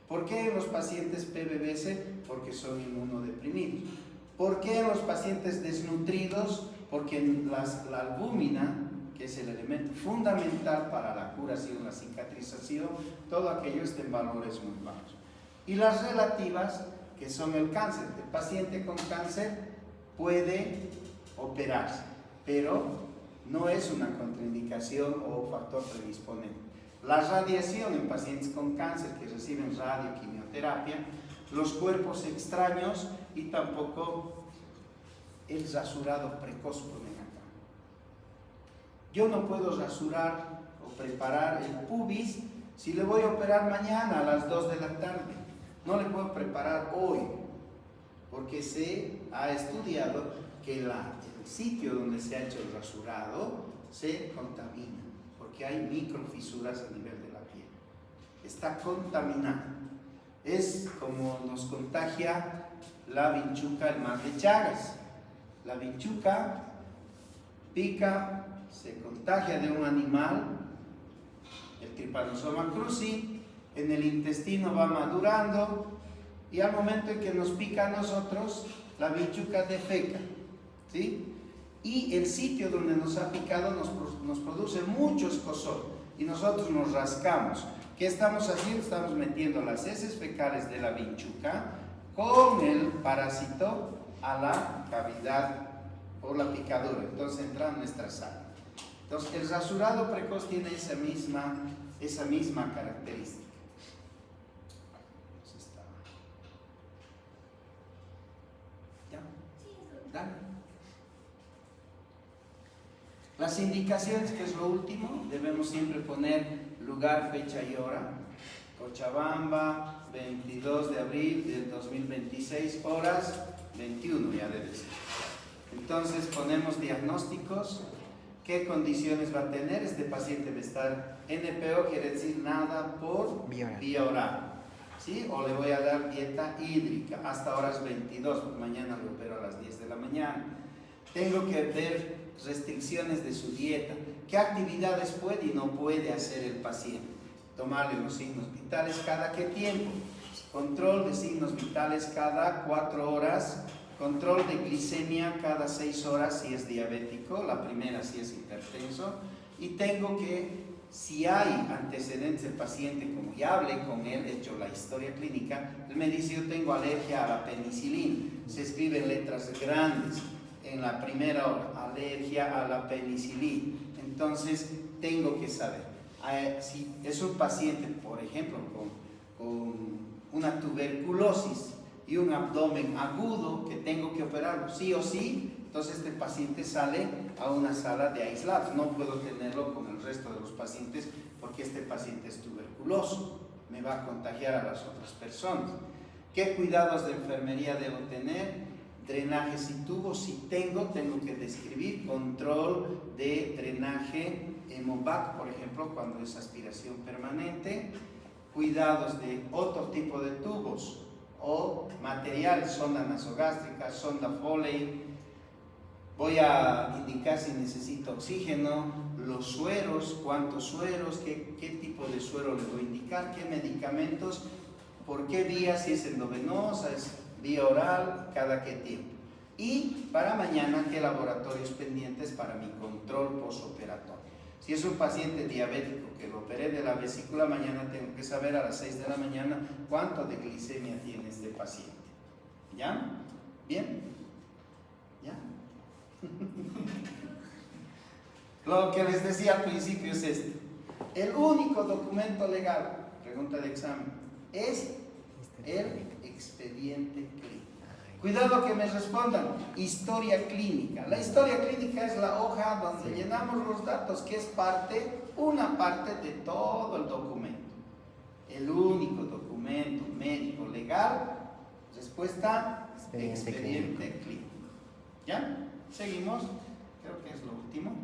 ¿Por qué en los pacientes PBBC? Porque son inmunodeprimidos. ¿Por qué en los pacientes desnutridos? Porque la albúmina, que es el elemento fundamental para la curación, la cicatrización, todo aquello está en valores muy bajos. Y las relativas, que son el cáncer. El paciente con cáncer puede operarse, pero no es una contraindicación o factor predisponente. La radiación en pacientes con cáncer que reciben radioquimioterapia, los cuerpos extraños y tampoco el rasurado precoz ponen acá. Yo no puedo rasurar o preparar el pubis si le voy a operar mañana a las 2 de la tarde. No le puedo preparar hoy, porque se ha estudiado que el sitio donde se ha hecho el rasurado se contamina, porque hay microfisuras a nivel de la piel. Está contaminado. Es como nos contagia la vinchuca, el mal de Chagas. La vinchuca pica, se contagia de un animal, el Trypanosoma cruzi, en el intestino va madurando y al momento en que nos pica a nosotros, la vinchuca defeca, ¿sí? Y el sitio donde nos ha picado nos produce mucho escozor y nosotros nos rascamos. ¿Qué estamos haciendo? Estamos metiendo las heces fecales de la vinchuca con el parásito a la cavidad por la picadura, entonces entra en nuestra sangre. Entonces el rasurado precoz tiene esa misma característica. ¿Ya? Dale. Las indicaciones, que es lo último, debemos siempre poner lugar, fecha y hora. Cochabamba, 22 de abril del 2026, horas 21 ya debe ser. Entonces ponemos diagnósticos, qué condiciones va a tener. Este paciente va a estar NPO, quiere decir nada por vía oral, ¿sí? O le voy a dar dieta hídrica hasta horas 22, porque mañana lo opero a las 10 de la mañana. Tengo que ver restricciones de su dieta, qué actividades puede y no puede hacer el paciente, tomarle los signos vitales cada qué tiempo, control de signos vitales cada 4 horas, control de glicemia cada 6 horas si es diabético, la primera si es hipertenso, y tengo que, si hay antecedentes del paciente, como ya hablé con él, he hecho la historia clínica, él me dice: yo tengo alergia a la penicilina, se escribe en letras grandes en la primera hora, alergia a la penicilina. Entonces tengo que saber, si es un paciente, por ejemplo, con una tuberculosis y un abdomen agudo que tengo que operarlo sí o sí, entonces este paciente sale a una sala de aislados. No puedo tenerlo con el resto de los pacientes porque este paciente es tuberculoso, me va a contagiar a las otras personas. ¿Qué cuidados de enfermería debo tener? Drenajes y tubos, si tengo que describir. Control de drenaje hemovac, por ejemplo, cuando es aspiración permanente. Cuidados de otro tipo de tubos o materiales, sonda nasogástrica, sonda Foley. Voy a indicar si necesito oxígeno, los sueros, cuántos sueros, qué tipo de suero le voy a indicar, qué medicamentos, por qué vía, si es endovenosa, es vía oral, cada qué tiempo. Y para mañana, qué laboratorios pendientes para mi control postoperatorio. Si es un paciente diabético que lo operé de la vesícula, mañana tengo que saber a las 6 de la mañana cuánto de glicemia tiene este paciente. ¿Ya? ¿Bien? ¿Ya? Lo que les decía al principio es esto. El único documento legal, pregunta de examen, es el expediente clínico. Cuidado que me respondan, historia clínica. La historia clínica es la hoja donde llenamos los datos, que es una parte de todo el documento. El único documento médico legal, respuesta, expediente clínico. ¿Ya? Seguimos. Creo que es lo último.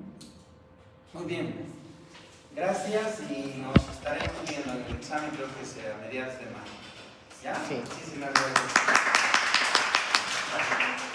Muy bien. Gracias y nos estaremos viendo en el examen, creo que sea a mediados de mayo. ¿Ya? Sí. Muchísimas gracias. Gracias.